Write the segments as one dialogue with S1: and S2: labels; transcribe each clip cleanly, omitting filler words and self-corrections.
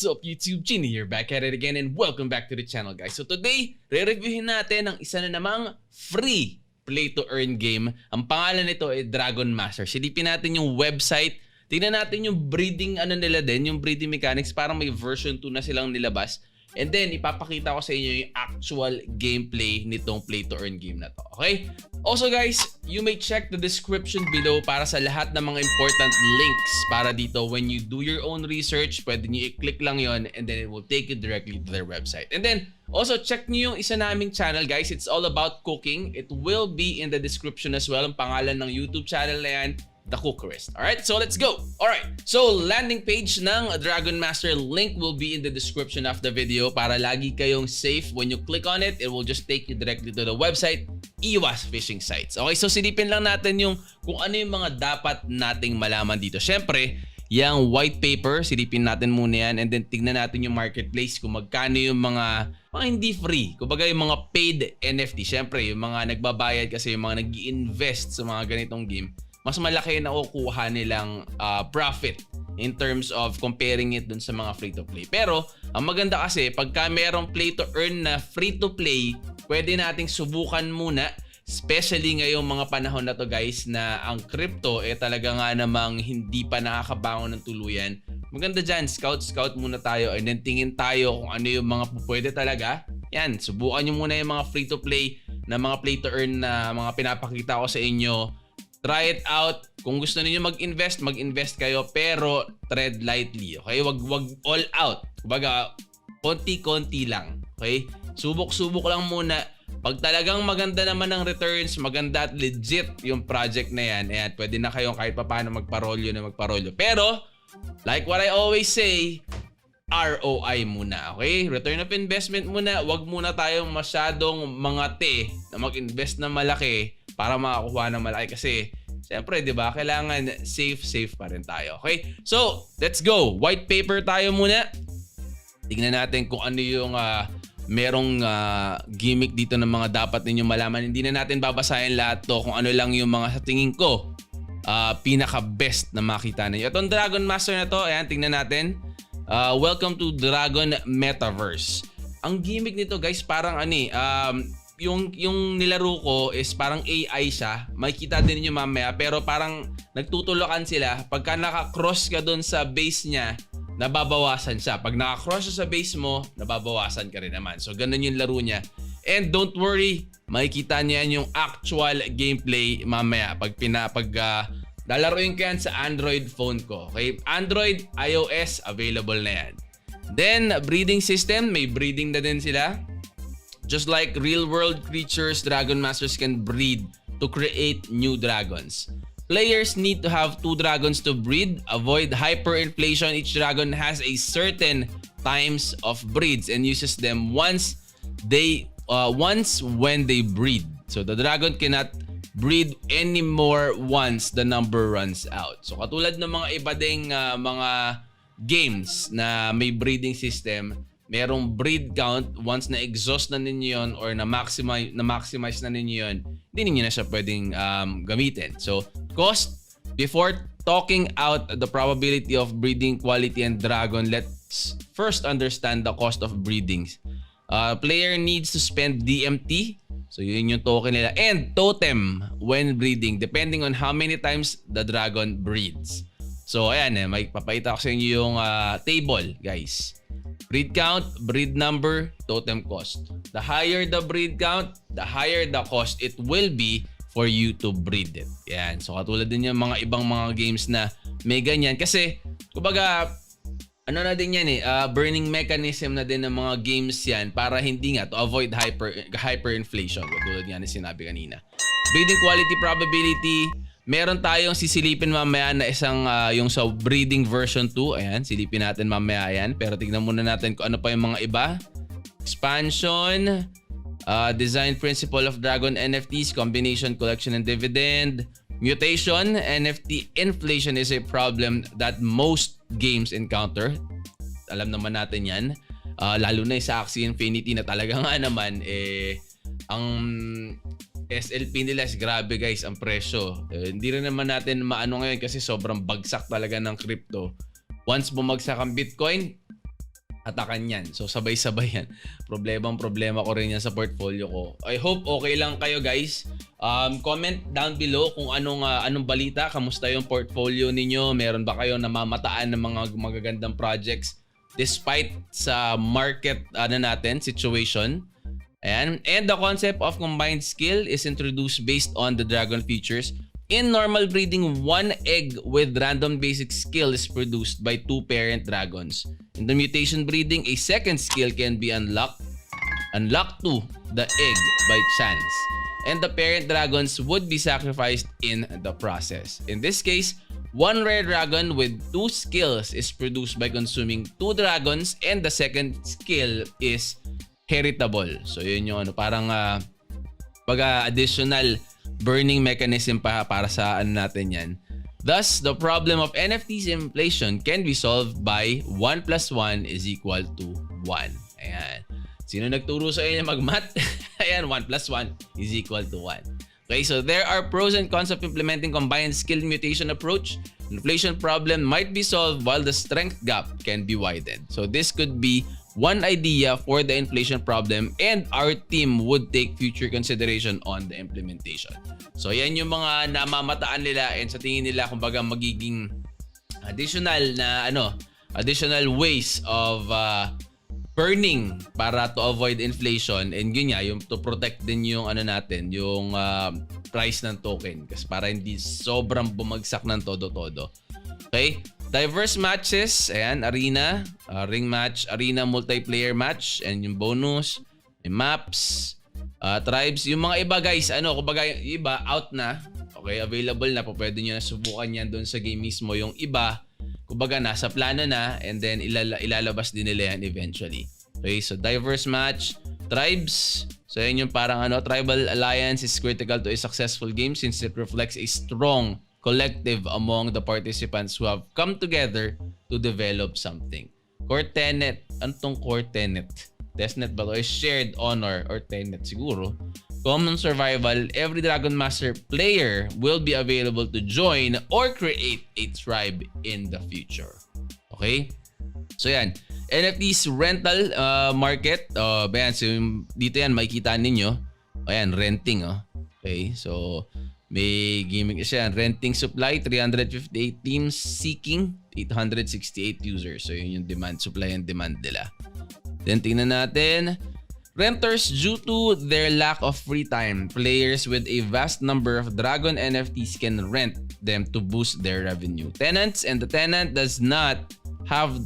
S1: What's up YouTube? Genie here, back at it again and welcome back to the channel guys. So today, re-reviewin natin ang isa na namang free play-to-earn game. Ang pangalan nito ay Dragon Master. Silipin natin yung website. Tingnan natin yung breeding nila din, yung breeding mechanics. Parang may version 2 na silang nilabas. And then, ipapakita ko sa inyo yung actual gameplay nitong play-to-earn game na to. Okay? Also guys, you may check the description below para sa lahat ng mga important links para dito. When you do your own research, pwede nyo i-click lang yon and then it will take you directly to their website. And then, also check nyo yung isa naming channel guys. It's all about cooking. It will be in the description as well. Ang pangalan ng YouTube channel na yan, The Cookerist. Alright, so let's go. Alright, so landing page ng Dragon Master, link will be in the description of the video para lagi kayong safe. When you click on it, it will just take you directly to the website, iwas phishing sites. Okay, so silipin lang natin yung kung ano yung mga dapat nating malaman dito. Syempre, yung white paper, silipin natin muna yan and then tignan natin yung marketplace kung magkano yung mga hindi free. Kumbaga yung mga paid NFT. Syempre, yung mga nagbabayad kasi yung mga nag-i-invest sa mga ganitong game, mas malaki na nakukuha nilang profit in terms of comparing it dun sa mga free-to-play. Pero, ang maganda kasi, pagka merong play-to-earn na free-to-play, pwede nating subukan muna, especially ngayong mga panahon na to guys, na ang crypto talaga nga namang hindi pa nakakabangon ng tuluyan. Maganda dyan, scout muna tayo and then tingin tayo kung ano yung mga pwede talaga. Yan, subukan nyo muna yung mga free-to-play na mga play-to-earn na mga pinapakita ko sa inyo. Try it out. Kung gusto niyo mag-invest kayo pero tread lightly. Okay? Wag all out. Kumbaga, konti-konti lang. Okay? Subok-subok lang muna. Pag talagang maganda naman ang returns, maganda at legit yung project na yan, ayan, pwede na kayong kahit papaano magparolyo. Pero, like what I always say, ROI muna, okay? Return of investment muna. Wag muna tayong masyadong mangate na mag-invest na malaki para makakuha ng malaki kasi siyempre, 'di ba? Kailangan safe pa rin tayo, okay? So, let's go. White paper tayo muna. Tingnan natin kung ano yung merong gimmick dito ng mga dapat ninyong malaman. Hindi na natin babasahin lahat to kung ano lang yung mga sa tingin ko pinaka-best na makita ninyo. Itong Dragon Master na to, ayan, tingnan natin. Welcome to Dragon Metaverse. Ang gimmick nito guys, parang yung nilaro ko is parang AI siya. Makikita din niyo mamaya pero parang nagtutulakan sila. Pagka naka-cross ka doon sa base niya, nababawasan siya. Pag naka-cross sa base mo, nababawasan ka rin naman. So ganun yung laro niya. And don't worry, makikita niya yung actual gameplay mamaya pag lalaruin ko yan sa Android phone ko. Okay? Android, iOS, available na yan. Then, breeding system, may breeding na din sila. Just like real-world creatures, Dragon Masters can breed to create new dragons. Players need to have 2 dragons to breed. Avoid hyperinflation. Each dragon has a certain times of breeds and uses them once when they breed. So the dragon cannot breed anymore once the number runs out. So katulad ng mga iba ding mga games na may breeding system, merong breed count. Once na-exhaust na ninyo yun or na-maximize na ninyo yun, hindi ninyo na siya pwedeng gamitin. So, cost, before talking out the probability of breeding quality and dragon, let's first understand the cost of breeding. Player needs to spend DMT, so yun yung token nila, and totem when breeding, depending on how many times the dragon breeds. So, ayan, may papakita ko sa inyo yung table, guys. Breed count, breed number, totem cost. The higher the breed count, the higher the cost it will be for you to breed it. Yan. So katulad din yung mga ibang mga games na may ganyan. Kasi, kumbaga, ano na din yan burning mechanism na din ng mga games yan para hindi nga to avoid hyperinflation. Katulad nga ni sinabi kanina. Breeding quality probability. Meron tayong sisilipin mamaya na isang yung sa breeding version 2. Ayan, silipin natin mamaya yan. Pero tignan muna natin kung ano pa yung mga iba. Expansion, design principle of Dragon NFTs, combination, collection, and dividend. Mutation, NFT inflation is a problem that most games encounter. Alam naman natin yan. Lalo na sa Axie Infinity na talaga nga naman ang SLP nila is grabe guys ang presyo. Hindi rin naman natin maano ngayon kasi sobrang bagsak talaga ng crypto. Once bumagsak ang Bitcoin, atakan yan. So sabay-sabay yan. Problema ko rin yan sa portfolio ko. I hope okay lang kayo guys. Comment down below kung anong balita, kamusta yung portfolio ninyo, meron ba kayong namamataan ng mga magagandang projects despite sa market situation. Ayan. And the concept of combined skill is introduced based on the dragon features. In normal breeding, 1 egg with random basic skill is produced by 2 parent dragons. In the mutation breeding, a second skill can be unlocked to the egg by chance, and the parent dragons would be sacrificed in the process. In this case, 1 rare dragon with 2 skills is produced by consuming 2 dragons, and the second skill is heritable. So yun yung parang additional burning mechanism para sa natin yan. Thus, the problem of NFTs inflation can be solved by 1 + 1 = 1. Ayan. Sino nagturo sa inyo mag-math? Ayan, 1 + 1 = 1. Okay, so there are pros and cons of implementing combined skill mutation approach. Inflation problem might be solved while the strength gap can be widened. So this could be one idea for the inflation problem, and our team would take future consideration on the implementation. So yan yung mga namamataan nila, and sa tingin nila kumbaga magiging additional ways of burning para to avoid inflation, and yun nga, yung to protect din yung yung price ng token, kasi para hindi sobrang bumagsak ng todo-todo. Okay? Diverse matches, ayan, arena, ring match, arena multiplayer match, and yung bonus, may maps, tribes, yung mga iba guys, kumbaga yung iba out na, okay, available na po, pwede nyo na subukan yan doon sa game mismo. Yung iba, kumbaga nasa plano na, and then ilalabas din nila yan eventually. Okay, so diverse match, tribes, so yan yung parang tribal alliance is critical to a successful game since it reflects a strong collective among the participants who have come together to develop something. Core tenet. Ano tong core tenet? Testnet ba to? Shared honor or tenet siguro. Common survival. Every Dragon Master player will be available to join or create a tribe in the future. Okay? So yan. NFTs rental market. Bayan, so dito yan makikita ninyo. Ayan, renting. Okay, so may gimmick siya. Renting supply, 358 teams seeking 868 users. So yun yung demand, supply and demand nila. Then tingnan natin. Renters, due to their lack of free time, players with a vast number of Dragon NFTs can rent them to boost their revenue. Tenants, and the tenant does not have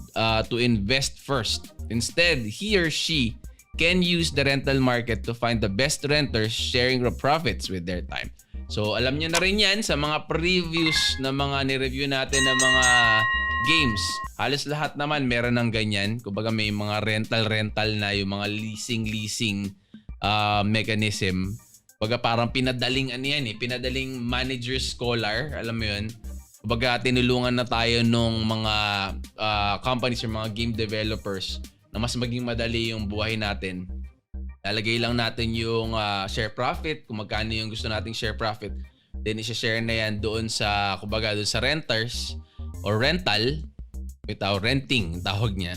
S1: to invest first. Instead, he or she can use the rental market to find the best renters, sharing the profits with their time. So alam nyo na rin yan sa mga previews na mga ni-review natin ng mga games. Halos lahat naman meron ng ganyan. Kumbaga may mga rental na, yung mga leasing mechanism. Kumbaga parang pinadaling pinadaling manager scholar, alam mo yun. Kumbaga tinulungan na tayo nung mga companies or mga game developers na mas maging madali yung buhay natin. Lalagay lang natin yung share profit, kung magkano yung gusto nating share profit. Then i-share na yan doon sa, kumbaga doon sa renters or rental, renting tawag niya.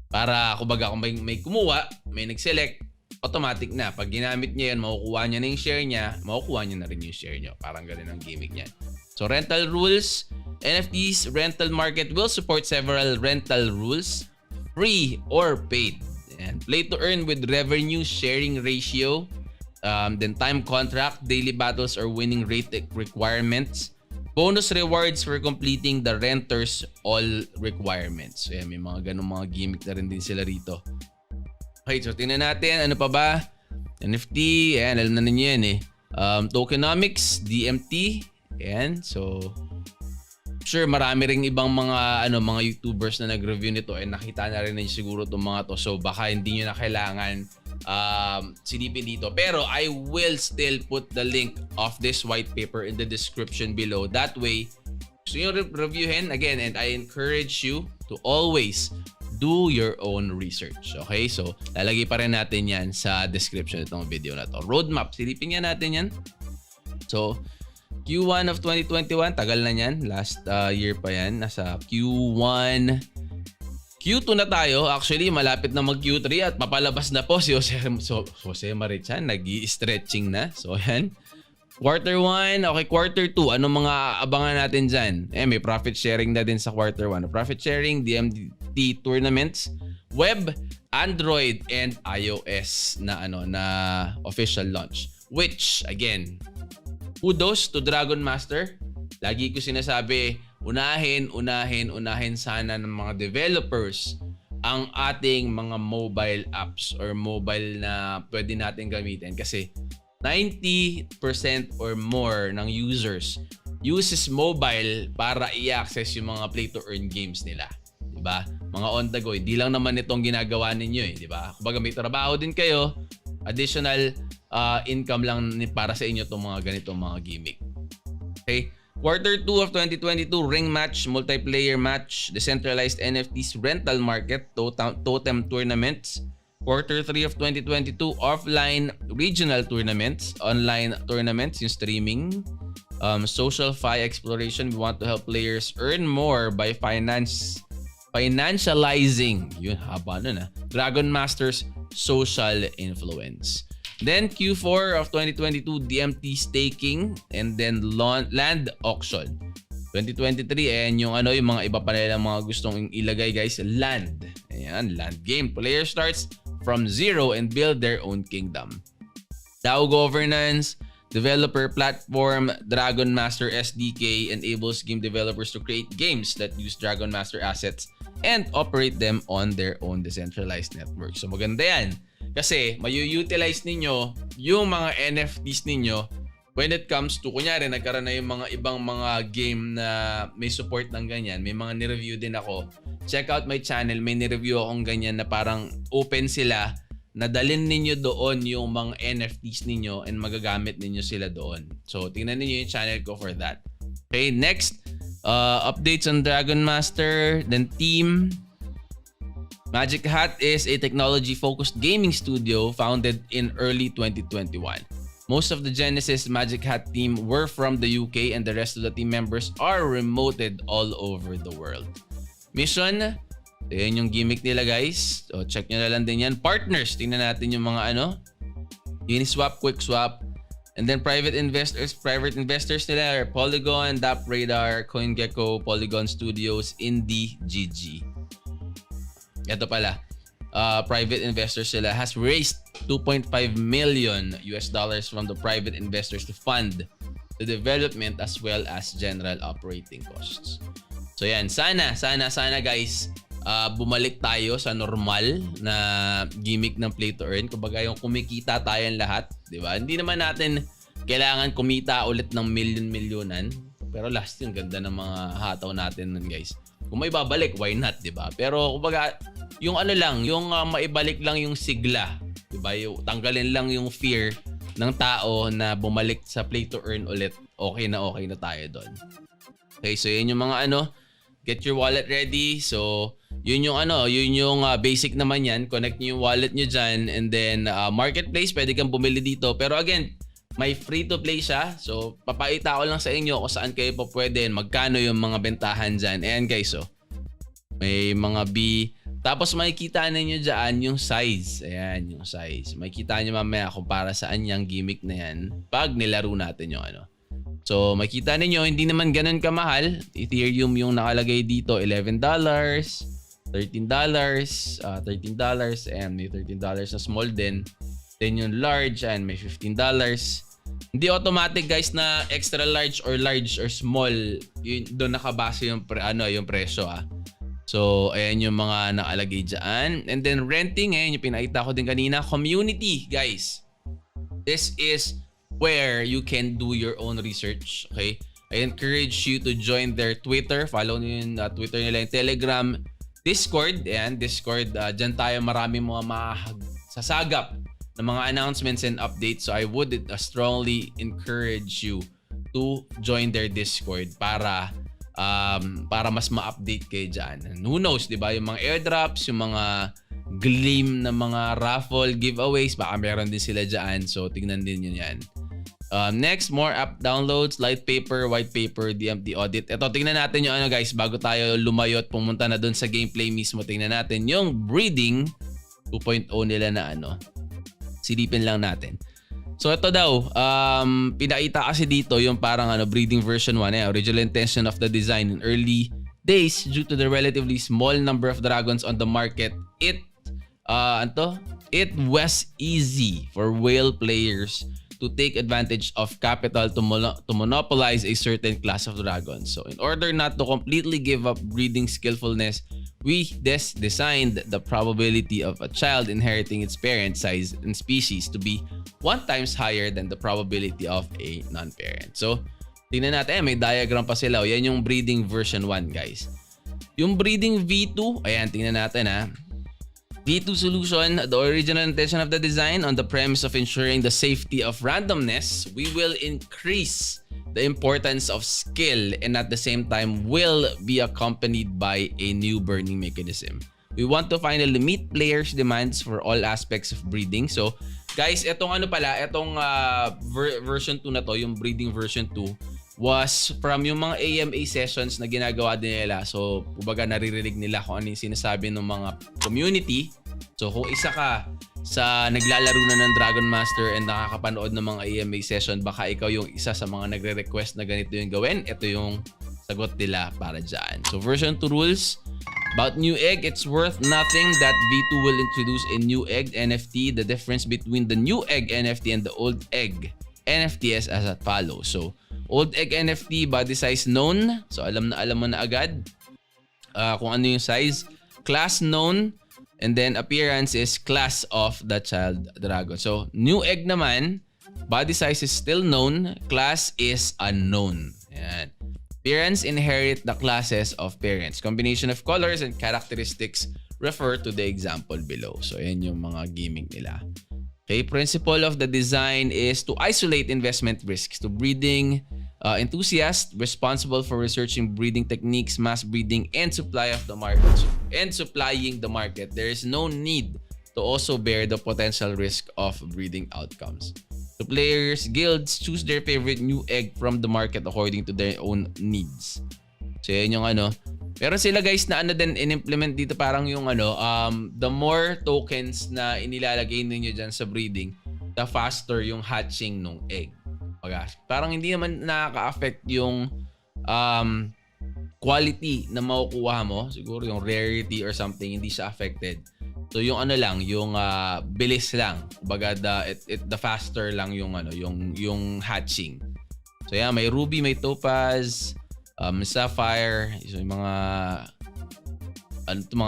S1: Para kumbaga kung may kumuha, may nag-select, automatic na. Pag ginamit niya yan, makukuha niya na yung share niya, makukuha niya na rin yung share niya. Parang ganun ang gimmick niya. So rental rules, NFTs rental market will support several rental rules, free or paid. And play to earn with revenue sharing ratio, then time contract, daily battles or winning rate requirements, bonus rewards for completing the renters all requirements. So yan, may mga ganung mga gimmick na rin din sila rito. Okay, so tingnan natin ano pa ba? NFT, ayan, alam na ninyo yan tokenomics, DMT, ayan. So sure, marami ring ibang mga mga YouTubers na nag-review nito, nakita na rin siguro itong mga to. So baka hindi niyo na kailangan silipin dito. Pero I will still put the link of this white paper in the description below. That way, gusto nyo reviewin again, and I encourage you to always do your own research. Okay? So lalagay pa rin natin yan sa description itong video na to. Roadmap, silipin nga natin yan. So Q1 of 2021, tagal na yan. Last year pa yan. Nasa Q1 Q2 na tayo. Actually, malapit na mag Q3 at papalabas na po si Jose Marichan. Nag-i-stretching na. So, yan. Quarter 1. Okay, quarter 2. Anong mga abangan natin dyan? May profit sharing na din sa quarter 1. Profit sharing, DMT tournaments, web, Android, and iOS na official launch. Which, again, kudos to Dragon Master. Lagi ko sinasabi, unahin sana ng mga developers ang ating mga mobile apps or mobile na pwede natin gamitin kasi 90% or more ng users uses mobile para i-access yung mga play to earn games nila. Diba? Mga on the go. Hindi lang naman itong ginagawa ninyo eh. Diba? Kumbaga may trabaho din kayo, additional income lang para sa inyo itong mga ganitong mga gimmick. Okay? Quarter 2 of 2022, Ring Match, Multiplayer Match, Decentralized NFTs Rental Market, Totem Tournaments. Quarter 3 of 2022, Offline Regional Tournaments, Online Tournaments, yung streaming. Social Fi Exploration, we want to help players earn more by financializing, yun haba nun Dragon Master's social influence. Then Q4 of 2022, DMT staking and then land auction. 2023 and yung mga iba pa nilang mga gustong ilagay guys, land. Ayan, land game. Player starts from zero and build their own kingdom. DAO governance, developer platform, Dragon Master SDK enables game developers to create games that use Dragon Master assets and operate them on their own decentralized network. So maganda yan. Kasi mayu-utilize ninyo yung mga NFTs ninyo when it comes to, kunyari nagkaroon na yung mga ibang mga game na may support ng ganyan. May mga nireview din ako. Check out my channel, may nireview akong ganyan na parang open sila. Nadalin ninyo doon yung mga NFTs ninyo and magagamit ninyo sila doon. So tingnan niyo yung channel ko for that. Okay, next. Updates on Dragon Master, then team. Magic Hat is a technology-focused gaming studio founded in early 2021. Most of the Genesis Magic Hat team were from the UK and the rest of the team members are remoted all over the world. Mission, ayan yung gimmick nila guys. So check nyo na lang din yan. Partners, tingnan natin yung mga Uniswap, QuickSwap. And then private investors nila are Polygon, DappRadar, CoinGecko, Polygon Studios, Indie, GG. Ito pala, private investors sila has raised $2.5 million from the private investors to fund the development as well as general operating costs. So yan, sana guys, bumalik tayo sa normal na gimmick ng play to earn. Kumbaga yung kumikita tayong lahat, di ba? Hindi naman natin kailangan kumita ulit ng milyon-milyonan. Pero last yung ganda ng mga hataw natin nun guys. Kung may babalik, why not, di ba? Pero kumbaga, yung maibalik lang yung sigla, di ba? Yung tanggalin lang yung fear ng tao na bumalik sa play to earn ulit. Okay na tayo doon. Okay, so yun yung mga get your wallet ready. So, yun yung basic naman yan. Connect nyo yung wallet nyo dyan and then marketplace, pwede kang bumili dito. Pero again, may free to play siya. So, papaita ko lang sa inyo kung saan kayo pa pwede, magkano yung mga bentahan dyan. Ayan guys, may mga B. Tapos makikita ninyo dyan yung size. Ayan, yung size. Makikita nyo mamaya kung para saan yung gimmick na yan pag nilaro natin yung So, makikita ninyo, hindi naman ganun kamahal. Ethereum yung nakalagay dito, $11, $13, and may $13 na small din. Then yung large, and may $15. Hindi automatic guys na extra large or small, yun, doon nakabase yung presyo So, ayan yung mga nakalagay dyan. And then renting, ayan yung pinakita ko din kanina. Community, guys. This is where you can do your own research. Okay? I encourage you to join their Twitter. Follow nyo yung Twitter nila, yung Telegram, Discord. Ayan, Discord. Dyan tayo marami mga sasagap ng mga announcements and updates. So, I would strongly encourage you to join their Discord para mas ma-update kayo dyan. And who knows, di ba? Yung mga airdrops, yung mga gleam na mga raffle giveaways, baka meron din sila dyan. So, tignan din yun yan. Next, more app downloads, light paper, white paper, DMT audit. Ito, tingnan natin yung ano guys, bago tayo lumayo at pumunta na dun sa gameplay mismo. Tingnan natin yung breeding 2.0 nila na ano. Silipin lang natin. So ito daw, pinakita kasi dito yung parang ano, breeding version 1. Original intention of the design in early days due to the relatively small number of dragons on the market. It was easy for whale players to take advantage of capital to monopolize a certain class of dragons. So in order not to completely give up breeding skillfulness, we designed the probability of a child inheriting its parent size and species to be 1 times higher than the probability of a non-parent. So tingnan natin, may diagram pa sila. Yan yung breeding version 1 guys. Yung breeding V2, ayan, tingnan natin ha. V2 solution, the original intention of the design on the premise of ensuring the safety of randomness, we will increase the importance of skill and at the same time will be accompanied by a new burning mechanism. We want to finally meet players' demands for all aspects of breeding. So, guys, etong ano pala, etong version 2 na to, yung breeding version 2, was from yung mga AMA sessions na ginagawa din nila. So, kumbaga naririnig nila kung ano yung sinasabi ng mga community. So, kung isa ka sa naglalaro na ng Dragon Master and nakakapanood ng mga AMA session, baka ikaw yung isa sa mga nagre-request na ganito yung gawin. Ito yung sagot nila para dyan. So, version 2 rules. About new egg, it's worth nothing that V2 will introduce a new egg NFT. The difference between the new egg NFT and the old egg NFT is as follows. So, old egg NFT, body size known. So, alam mo na agad kung ano yung size. Class known. And then, appearance is class of the child dragon. So, new egg naman, body size is still known. Class is unknown. Ayan. Parents inherit the classes of parents. Combination of colors and characteristics refer to the example below. So, ayan yung mga gimmick nila. Okay, principle of the design is to isolate investment risks to breeding enthusiasts responsible for researching breeding techniques, mass breeding, and supplying the market. There is no need to also bear the potential risk of breeding outcomes. The players, guilds choose their favorite new egg from the market according to their own needs. So yan yung ano. Meron sila guys na ano din in-implement dito parang yung ano, the more tokens na inilalagay ninyo dyan sa breeding, the faster yung hatching ng egg. Parang hindi naman nakaka-affect yung quality na makukuha mo. Siguro yung rarity or something, hindi siya affected. So yung ano lang, yung bilis lang. The faster lang yung ano, yung hatching. So yeah, may ruby, may topaz, sapphire, so yung mga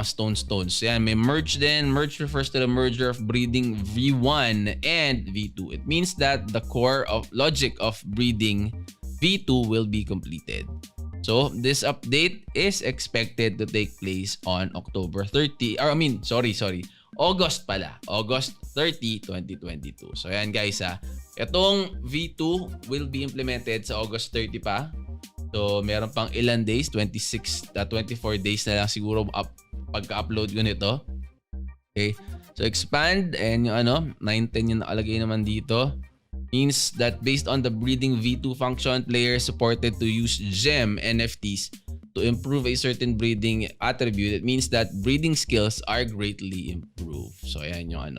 S1: stones. Yan, may merge din. Merge refers to the merger of breeding V1 and V2. It means that the core of logic of breeding V2 will be completed. So, this update is expected to take place on August 30, August 30, 2022. So, ayan guys Itong V2 will be implemented sa August 30 pa. So, meron pang ilan days, 24 days na lang siguro pagka-upload ko nito. Okay. So, expand and yung 910 yung nakalagay naman dito. Means that based on the breeding V2 function, players supported to use gem NFTs to improve a certain breeding attribute. It means that breeding skills are greatly improved. So, ayan yung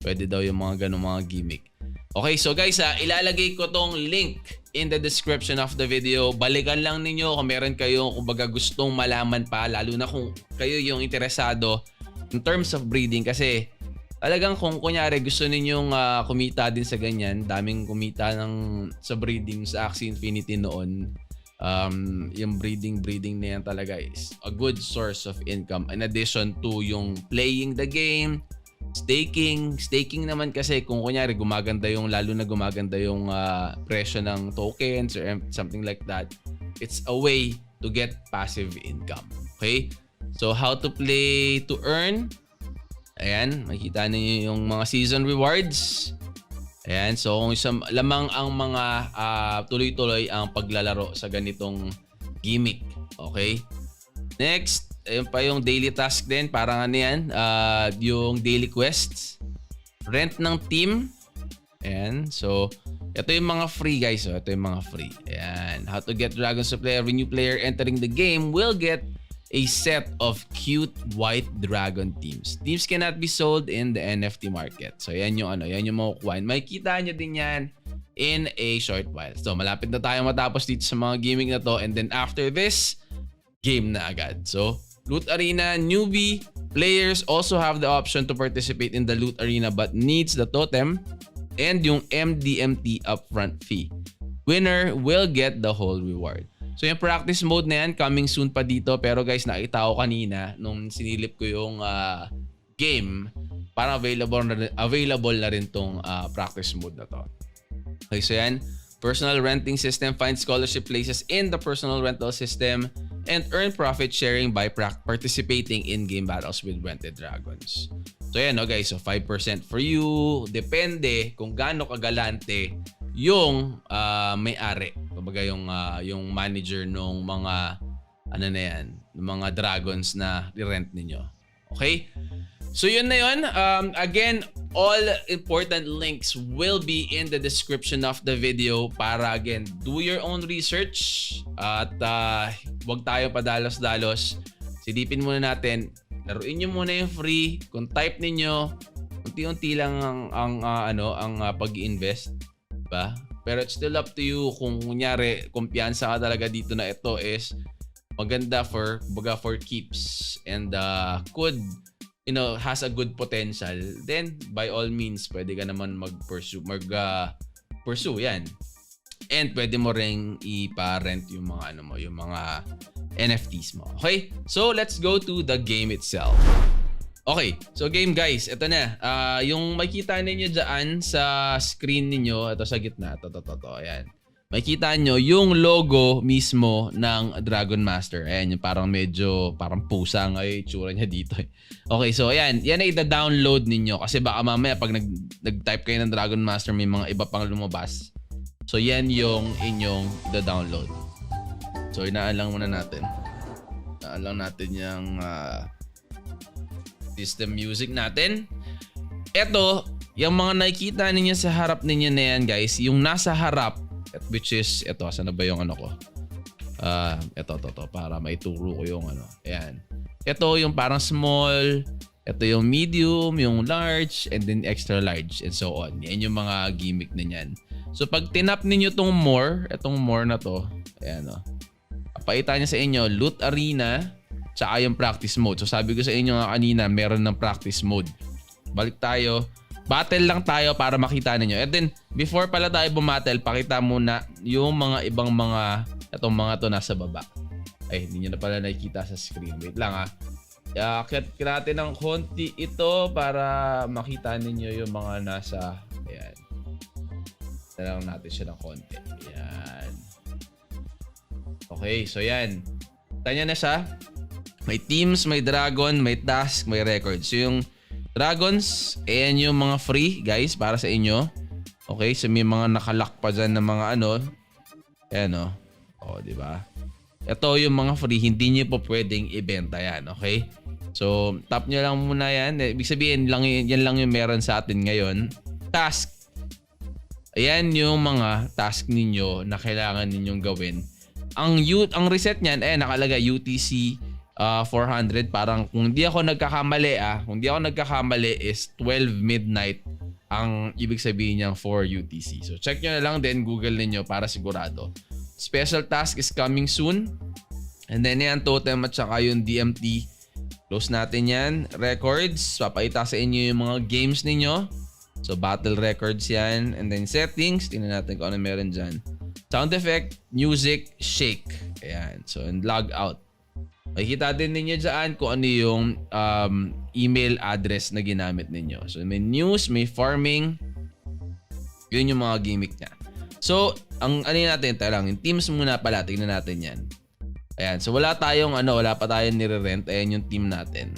S1: Pwede daw yung mga ganung mga gimmick. Okay, so guys, ilalagay ko tong link in the description of the video. Balikan lang ninyo kung meron kayong gustong malaman pa, lalo na kung kayo yung interesado in terms of breeding. Kasi talagang kung kunyari gusto ninyong kumita din sa ganyan, daming kumita sa breeding sa Axie Infinity noon. Yung breeding na yan talaga is a good source of income in addition to yung playing the game. Staking naman kasi kung kunyari lalo na gumaganda yung presyo ng tokens or something like that, it's a way to get passive income. Okay? So how to play to earn? Ayan, makikita niyo yung mga season rewards. Ayan, so kung lamang ang mga tuloy-tuloy ang paglalaro sa ganitong gimmick. Okay? Next, ayun pa yung daily task din. Parang yung daily quests. Rent ng team. Ayan. So, ito yung mga free guys. So, ito yung mga free. Ayan. How to get dragons to play. Every new player entering the game will get a set of cute white dragon teams. Teams cannot be sold in the NFT market. So, yan yung yan yung makukuha. Makikita nyo din yan in a short while. So, malapit na tayo matapos dito sa mga gaming na to. And then after this, game na agad. So, Loot Arena newbie players also have the option to participate in the Loot Arena but needs the totem and yung MDMT upfront fee. Winner will get the whole reward. So yung practice mode na yan, coming soon pa dito. Pero guys, nakita ko kanina nung sinilip ko yung game, parang available na rin tong practice mode na to. Okay, so yan. Personal renting system finds scholarship places in the personal rental system and earn profit sharing by participating in game battles with rented dragons. So yan guys, so 5% for you. Depende kung gaano kagalante yung may-ari. Kumbaga yung manager nung mga mga dragons na i-rent ninyo. Okay? So yun na yun. Again, all important links will be in the description of the video para again, do your own research at wag tayo padalos-dalos. Silipin muna natin. Laruin nyo muna yung free. Kung type ninyo, unti-unti lang ang pag-invest. Diba? Pero it's still up to you kung kunyari, kumpiyansa ka talaga dito na ito is maganda for keeps and could has a good potential, then by all means pwede ka naman pursue yan. And pwede mo ring ipa-rent yung mga yung mga NFTs mo. Okay? So let's go to the game itself. Okay, so game guys, ito na. Yung makikita ninyo dyan sa screen ninyo, ito sa gitna, ito, ayan. Makikita nyo yung logo mismo ng Dragon Master. Ayan, yung parang pusa nga yung itsura niya dito. Okay, so ayan. Yan ay ida-download ninyo. Kasi baka mamaya pag nag-type kayo ng Dragon Master, may mga iba pang lumabas. So yan yung inyong ida-download. So inaan lang muna natin. Inaan lang natin yung system music natin. Ito, yung mga nakikita ninyo sa harap ninyo na yan guys, yung nasa harap, which is ito, saan na ba yung ko? Ito para maituro ko yung Ayan. Ito yung parang small, ito yung medium, yung large, and then extra large, and so on. Yan yung mga gimmick na yan. So pag tinap ninyo itong itong more na to, ayan papakita niya sa inyo, Loot Arena, tsaka yung practice mode. So sabi ko sa inyo nga kanina, meron ng practice mode. Balik tayo. Battle lang tayo para makita ninyo. And then, before pala tayo bumattle, pakita muna yung mga ibang itong mga to nasa baba. Ay, hindi nyo na pala nakikita sa screen. Wait lang Akit natin ng konti ito para makita ninyo yung mga nasa, ayan. Talang natin siya ng konti. Ayan. Okay, so yan. Tanya na siya. May teams, may dragon, may task, may record. So yung dragons, ayan yung mga free guys para sa inyo. Okay, so may mga nakalock pa dyan na mga ayan diba? Ito yung mga free, hindi nyo po pwedeng ibenta yan, okay? So, tap nyo lang muna yan. Ibig sabihin, yan lang yung meron sa atin ngayon. Task. Ayan yung mga task ninyo na kailangan ninyong gawin. Ang reset niyan, nakalagay UTC 400. Parang kung di ako nagkakamali is 12 midnight ang ibig sabihin niyang 4 UTC. So check nyo na lang din, Google ninyo para sigurado. Special task is coming soon. And then yan, totem at saka yung DMT. Close natin yan. Records, papakita sa inyo yung mga games ninyo. So battle records yan. And then settings, tingnan natin kung ano meron dyan. Sound effect, music, shake. Ayan. So and log out. Makikita din ninyo dyan kung ano yung email address na ginamit ninyo. So may news, may farming. Yun yung mga gimmick niya. So, natin, yung teams muna pala, tingnan natin yan. Ayan, so wala pa tayong nire-rent. Ayan yung team natin.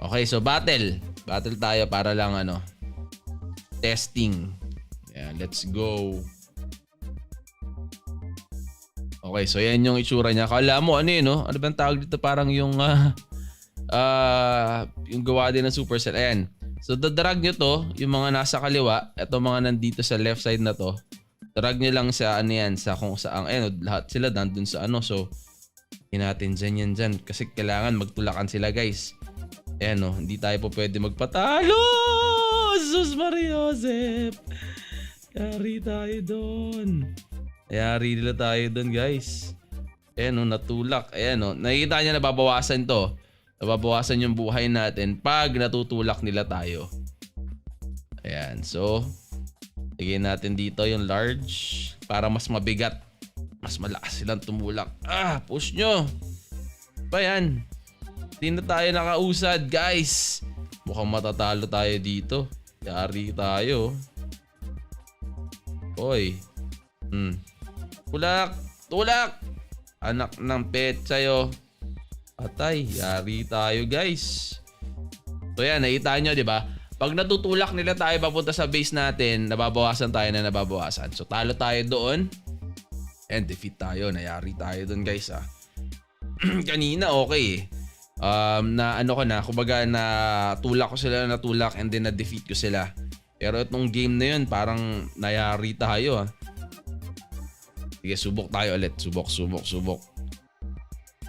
S1: Okay, so battle. Battle tayo para lang testing. Ayan, let's go. Okay, so yan yung itsura niya. Kala mo ano bang tawag dito? Parang yung gawa din ng Supercell. Ayan. So dadrag nyo to, yung mga nasa kaliwa, eto mga nandito sa left side na to. Drag nyo lang sa ano yan, sa kung saan, lahat sila nandun sa ano. So, natin dyan yan. Kasi kailangan magtulakan sila guys. Ayan o, hindi tayo po pwede magpatalo. Jesus Maria Joseph. Yari tayo doon. Yari nila tayo doon guys. Ayan o, natulak. Ayan o, nakikita nyo nababawasan to. Nababawasan yung buhay natin pag natutulak nila tayo. Ayan, so lagyan natin dito yung large para mas mabigat. Mas malakas silang tumulak. Push nyo. Pa yan. Hindi na tayo nakausad guys. Mukhang matatalo tayo dito. Yari tayo. Oy. Tulak. Tulak. Anak ng pet sa'yo. Atay. Yari tayo guys. So yan, nakita nyo diba? Pag natutulak nila tayo papunta sa base natin, nababawasan tayo na nababawasan. So talo tayo doon. And defeat tayo. Nayari tayo doon guys Kanina okay na ano ko na, kumbaga natulak ko sila, natulak and then na-defeat ko sila. Pero itong game na yun, parang nayari tayo Sige, subok tayo ulit. Subok.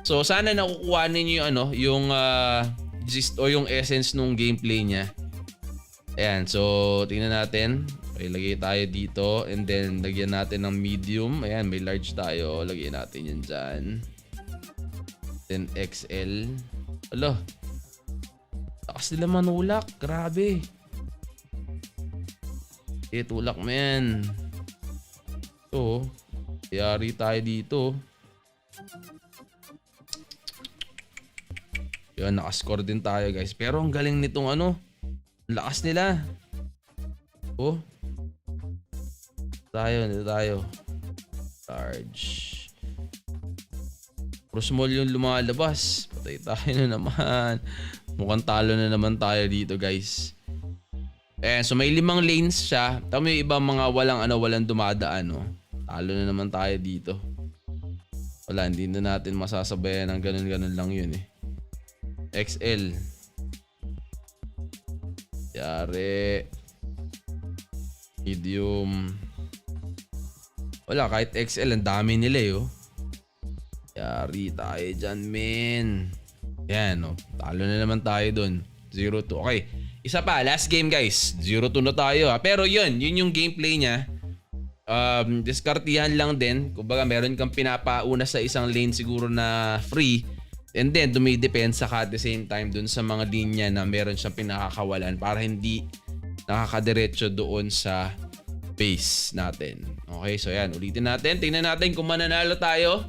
S1: So sana nakukuha ninyo yung ano, yung gist o yung essence nung gameplay niya. Ayan, so tingnan natin. Okay, lagay tayo dito and then lagyan natin ng medium. Ayan, may large tayo. Lagyan natin yan dyan. Then XL. Alo. Takas nila manulak. Grabe. Tulak mo yan. So, yari tayo dito. Yan, nakascore din tayo guys. Pero ang galing nitong ano. Lakas nila. Tayo. Large. Pero small yung lumalabas. Patay tayo na naman. Mukhang talo na naman tayo dito guys. So may 5 lanes siya. Tama yung ibang mga walang dumadaan Talo na naman tayo dito. Wala, hindi na natin masasabayan ng ganun lang yun XL. Yari. Medium. Wala, kahit XL, ang dami nila Yari tayo dyan, men. Yan, talo na naman tayo dun. 0-2. Okay, isa pa, last game guys. 0-2 na tayo Pero yun yung gameplay niya. Diskartihan lang din. Kumbaga meron kang pinapauna sa isang lane siguro na free. And then dumidepensa ka at the same time dun sa mga linya na meron siyang pinakakawalan para hindi nakakadiretso doon sa base natin. Okay, so ayan, ulitin natin. Tingnan natin kung mananalo tayo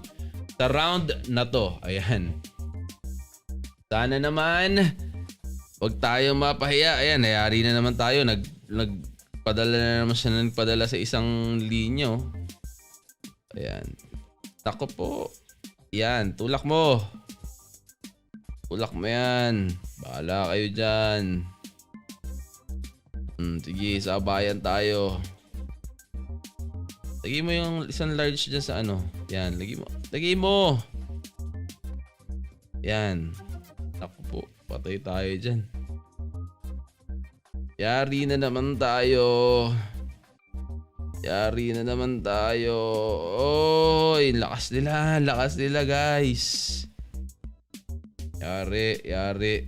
S1: sa round na to. Ayan. Sana naman wag tayo mapahiya. Ayan, nayari na naman tayo. Nagpadala na naman siya nagpadala sa isang linya. Ayan. Tako po. Ayan, tulak mo. Tulak mo yan. Bahala kayo dyan. Sige, sabayan tayo. Lagay mo yung isang large dyan sa ano. Yan, lagay mo. Yan. Ako po, patay tayo dyan. Yari na naman tayo. Oy, lakas nila guys. Yari.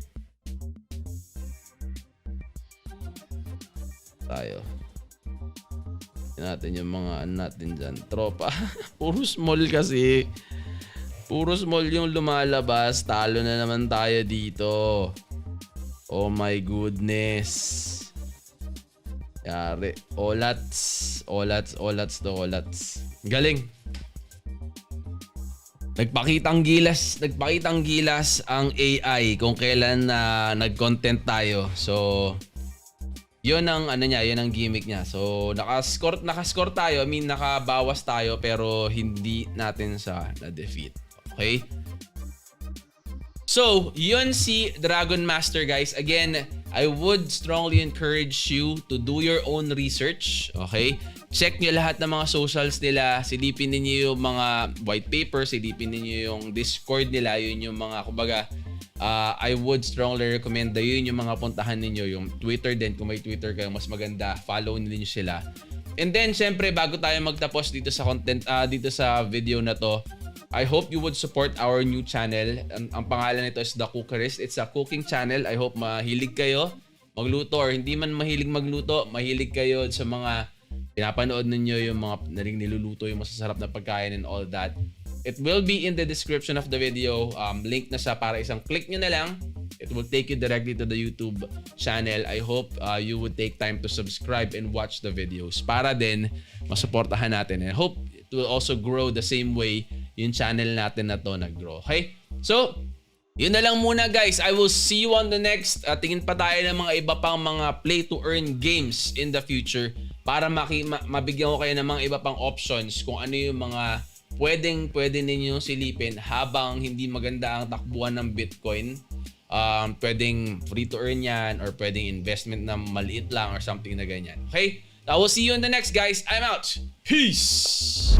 S1: Tayo. Natin yung mga natin dyan. Tropa. Puro small kasi. Puro small yung lumalabas. Talo na naman tayo dito. Oh my goodness. Yari. Olats. Galing. Nagpakitang gilas ang AI kung kailan nag-content tayo. So, yun ang yun ang gimmick niya. So, nakascore tayo. I mean, nakabawas tayo pero hindi natin sa na-defeat. Okay? So, yun si Dragon Master guys. Again, I would strongly encourage you to do your own research. Okay? Check nyo lahat ng mga socials nila. Silipin ninyo yung mga white paper. Silipin ninyo yung Discord nila. Yun yung mga, kumbaga, I would strongly recommend na yun yung mga puntahan ninyo. Yung Twitter din, kung may Twitter kayo, mas maganda. Follow niyo sila. And then, syempre, bago tayo magtapos dito sa content, dito sa video na to, I hope you would support our new channel. Ang pangalan nito is The Cookerist. It's a cooking channel. I hope mahilig kayo magluto, or hindi man mahilig magluto, mahilig kayo sa mga pinapanood ninyo, yung mga niluluto, yung masasarap na pagkain and all that. It will be in the description of the video. Link na siya para isang click nyo na lang. It will take you directly to the YouTube channel. I hope you would take time to subscribe and watch the videos para din masuportahan natin. And I hope it will also grow the same way yung channel natin na to nag-grow. Okay? So, yun na lang muna guys. I will see you on the next. Tingin pa tayo ng mga iba pang mga play to earn games in the future para mabigyan ko kayo ng mga iba pang options kung ano yung mga pwede ninyo silipin habang hindi maganda ang takbuhan ng Bitcoin. Pwedeng free to earn yan, or pwedeng investment na maliit lang or something na ganyan. Okay? I will see you in the next guys. I'm out. Peace!